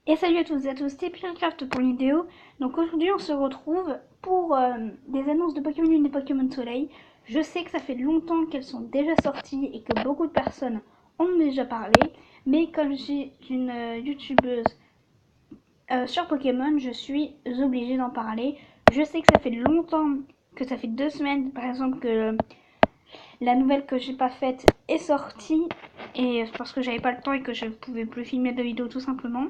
Et salut à tous et à tous, c'est Pinecraft pour une vidéo. Donc aujourd'hui on se retrouve pour des annonces de Pokémon Lune et Pokémon Soleil. Je sais que ça fait longtemps qu'elles sont déjà sorties et que beaucoup de personnes ont déjà parlé. Mais comme je suis une youtubeuse sur Pokémon, je suis obligée d'en parler. Je sais que ça fait longtemps, que ça fait 2 semaines par exemple que la nouvelle que j'ai pas faite est sortie. Et parce que j'avais pas le temps et que je pouvais plus filmer de vidéo tout simplement.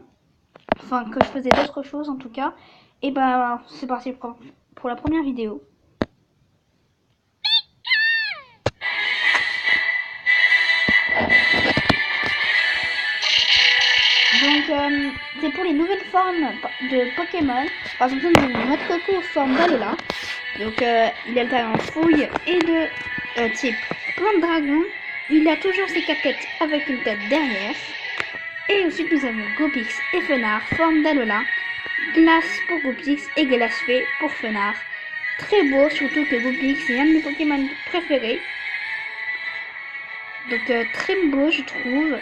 Enfin, que je faisais d'autres choses en tout cas. Et bah, c'est parti pour la première vidéo. Donc, c'est pour les nouvelles formes de Pokémon. Par exemple, nous avons notre coco forme d'Alola. Donc, il alterne en fouille et de type plante dragon. Il a toujours ses 4 têtes avec une tête derrière. Et ensuite, nous avons Gopix et Fenard, forme d'Alola. Glace pour Gopix et Glacefée pour Fenard. Très beau, surtout que Gopix est un de mes Pokémon préférés. Donc très beau je trouve.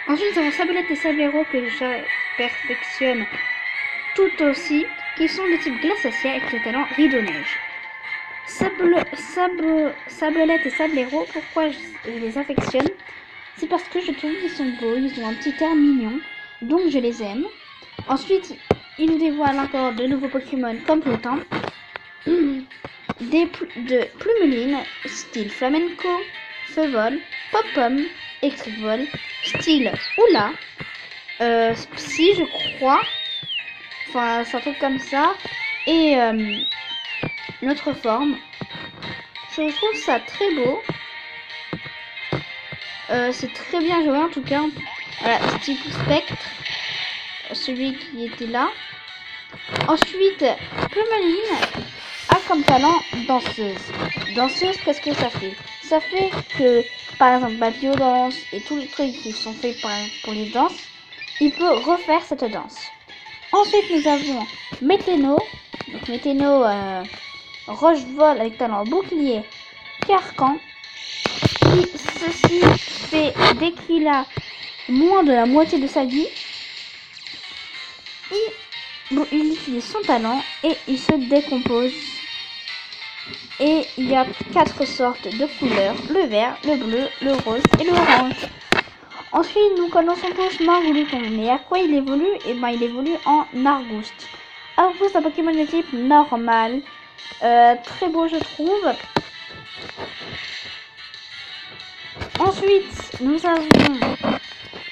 Ensuite nous avons Sablette et Sablero que je perfectionne tout aussi, qui sont de type glaciacier avec le talent Rideau Neige. Sablette et Sablero, pourquoi je les affectionne? C'est parce que je trouve qu'ils sont beaux, ils ont un petit air mignon, donc je les aime. Ensuite, ils nous dévoilent encore de nouveaux Pokémon comme Plotin. De Plumeline, style Flamenco, Feu-Vol, Pop-Pomme, Électrique Vol, style Oula, Psy je crois, enfin c'est un truc comme ça, et l'autre forme. Je trouve ça très beau, c'est très bien joué en tout cas. Voilà, style Spectre, celui qui était là. Ensuite, Plumeline a comme talent danseuse. Danseuse, qu'est-ce que ça fait? Ça fait que, par exemple, Biodance et tous les trucs qui sont faits pour les danses, il peut refaire cette danse. Ensuite, nous avons Météno. Donc, Météno, Roche-Vol avec talent bouclier, carcan. Ceci fait dès qu'il a moins de la moitié de sa vie, il utilise son talent et il se décompose. Et il y a 4 sortes de couleurs, le vert, le bleu, le rose et l'orange. Ensuite, nous connaissons tous Marguluton. Mais à quoi il évolue? Et ben, il évolue en Argouste. Argouste, un Pokémon de type normal. Très beau, je trouve. Ensuite, nous avons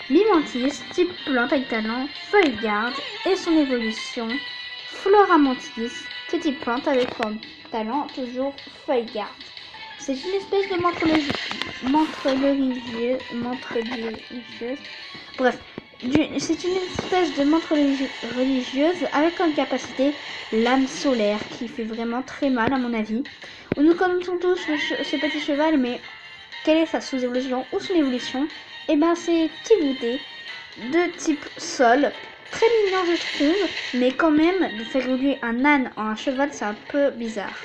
Mimantis, type plante avec talent, feuille garde et son évolution. Floramantis, type plante avec comme talent, toujours feuille garde. C'est une espèce de montre religieuse. Bref, c'est une espèce de montre religieuse avec comme capacité l'âme solaire qui fait vraiment très mal à mon avis. Nous connaissons tous ce petit cheval, mais quelle est sa sous-évolution ou son évolution? Et ben c'est Kibouté de type sol. Très mignon je trouve, mais quand même de faire évoluer un âne en un cheval c'est un peu bizarre.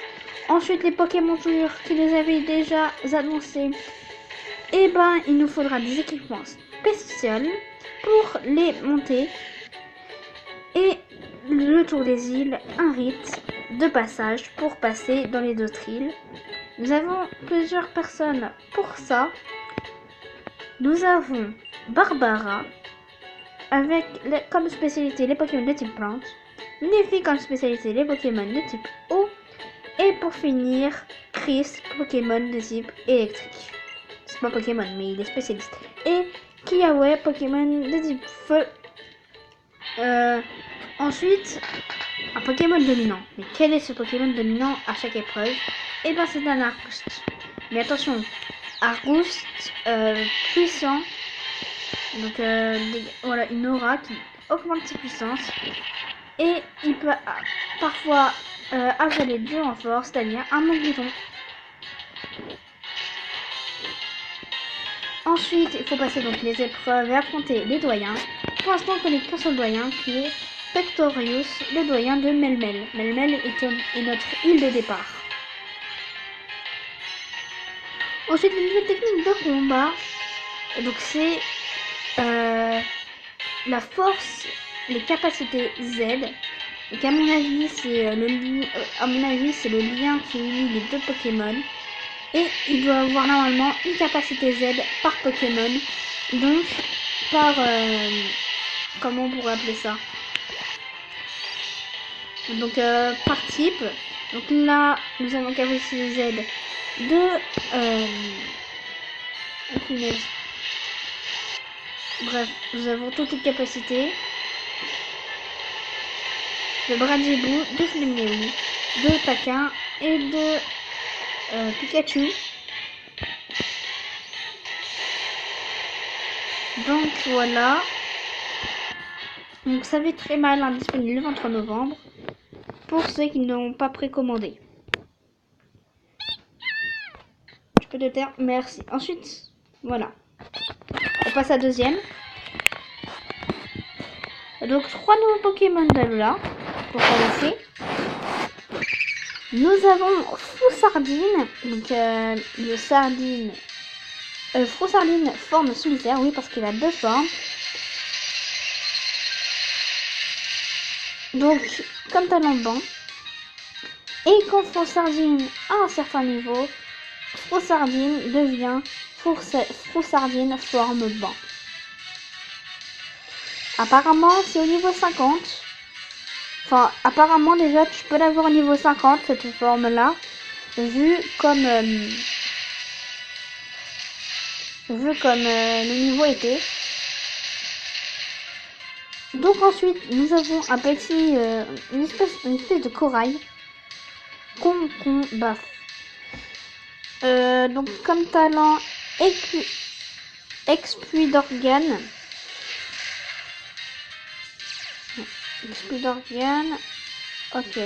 Ensuite les Pokémon tours qui les avaient déjà annoncés, et ben il nous faudra des équipements spéciaux pour les monter. Et le tour des îles, un rite de passage pour passer dans les autres îles. Nous avons plusieurs personnes pour ça. Nous avons Barbara avec comme spécialité les Pokémon de type plante, Neffy comme spécialité les Pokémon de type eau, et pour finir Chris, Pokémon de type électrique. C'est pas Pokémon mais il est spécialiste. Et Kiawe, Pokémon de type feu. Ensuite, un Pokémon dominant. Mais quel est ce Pokémon dominant à chaque épreuve? Et ben c'est un Argouste. Mais attention, Argouste puissant. Donc voilà, une aura qui augmente ses puissances. Et il peut parfois avaler du renfort, c'est-à-dire un Mogliton. Ensuite, il faut passer donc les épreuves et affronter les doyens. Pour l'instant, on connaît qu'un seul doyen qui est Pectorius, le doyen de Melmel. Melmel est notre île de départ. Ensuite, les nouvelles techniques de combat. Donc c'est la force, les capacités Z. Donc à mon avis, c'est le lien qui unit les deux Pokémon. Et il doit avoir normalement une capacité Z par Pokémon. Donc par comment on pourrait appeler ça? Donc par type. Donc là, nous avons capacité Z de bref, nous avons toutes les capacités de Bradibou, de Flemméou, de Taquin et de Pikachu. Donc voilà. Donc ça va être très mal indisponible le 23 novembre pour ceux qui n'ont pas précommandé. Je peux te taire, merci. Ensuite, voilà. On passe à deuxième. Donc 3 nouveaux Pokémon d'Alola pour commencer. Nous avons Froussardine, donc le sardine. Froussardine forme solitaire, oui, parce qu'il a deux formes. Donc, comme talent de banc. Et quand Froussardine a un certain niveau, Froussardine devient Froussardine forme banc. Apparemment, c'est au niveau 50. Enfin, apparemment, déjà, tu peux l'avoir au niveau 50, cette forme-là. Vu comme le niveau était. Donc ensuite, nous avons un petit, une espèce de corail. Concombre. Donc comme talent, exploit d'organes. Exploit d'organes. Ok.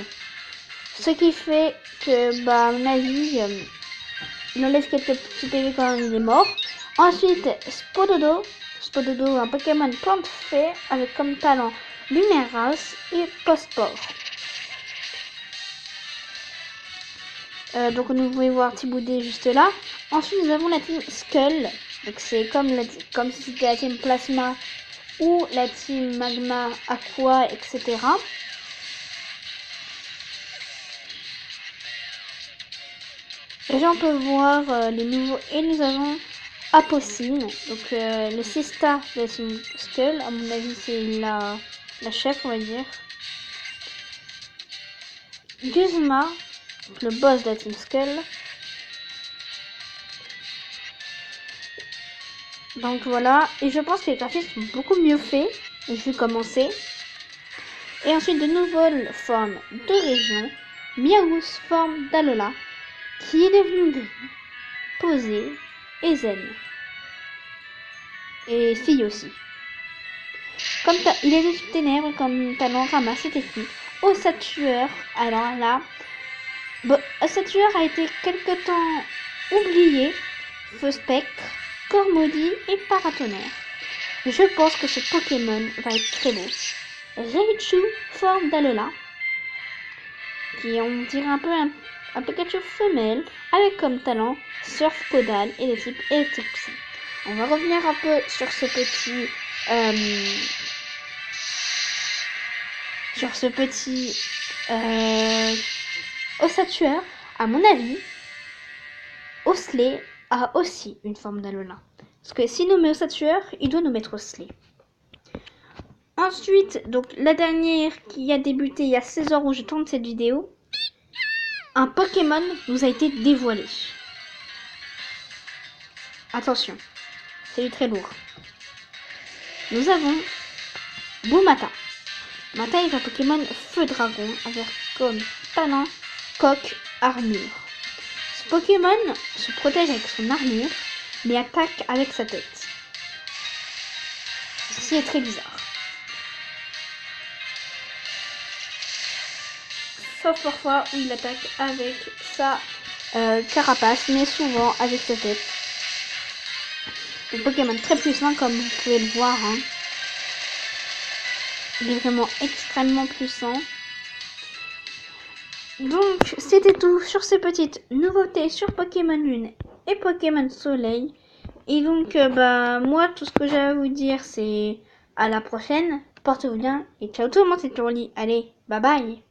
Ce qui fait que, bah, à mon avis, il enlève quelques petits PV quand il est mort. Ensuite, Spododo. Spododo, un Pokémon plante fée avec comme talent Lumineras et Postpore. Donc nous pouvons voir Thiboudé juste là. Ensuite, nous avons la team Skull. Donc c'est comme si c'était la team Plasma ou la team Magma, Aqua, etc. Et là on peut voir les nouveaux. Et nous avons Apocine, donc le Sista de la team Skull. À mon avis c'est la chef, on va dire. Guzma, le boss de la team Skull. Donc voilà, et je pense que les graphismes sont beaucoup mieux faits, vu comment c'est. Et ensuite de nouvelles formes de région. Miaous forme d'Alola, qui est devenue gris, posée et zen. Et fille aussi. Comme il est de ténèbres comme talent ramasse et technique. Ossatueur, alors là, bon, Ossatueur a été quelque temps oublié. Feu spectre, corps maudit et paratonnerre. Je pense que ce Pokémon va être très beau. Raichu, forme d'Alola, qui on dirait un peu un Pikachu femelle, avec comme talent Surf Caudal et de type électrique psy. On va revenir un peu sur ce petit Ossatueur. À mon avis, Osley a aussi une forme d'Alola. Parce que si nous met Ossatueur, il doit nous mettre Osley. Ensuite, donc la dernière qui a débuté il y a 16 heures où je tourne cette vidéo, un Pokémon nous a été dévoilé. Attention, c'est très lourd. Nous avons Boumata. Mata est un Pokémon feu dragon avec comme talent coque armure. Ce Pokémon se protège avec son armure mais attaque avec sa tête. Ceci est très bizarre. Sauf parfois où il attaque avec sa carapace, mais souvent avec sa tête. Un Pokémon très puissant comme vous pouvez le voir. Hein. Il est vraiment extrêmement puissant. Donc c'était tout sur ces petites nouveautés sur Pokémon Lune et Pokémon Soleil. Et donc bah moi tout ce que j'ai à vous dire c'est À la prochaine, portez-vous bien et ciao tout le monde, c'est Turly. Allez, bye bye.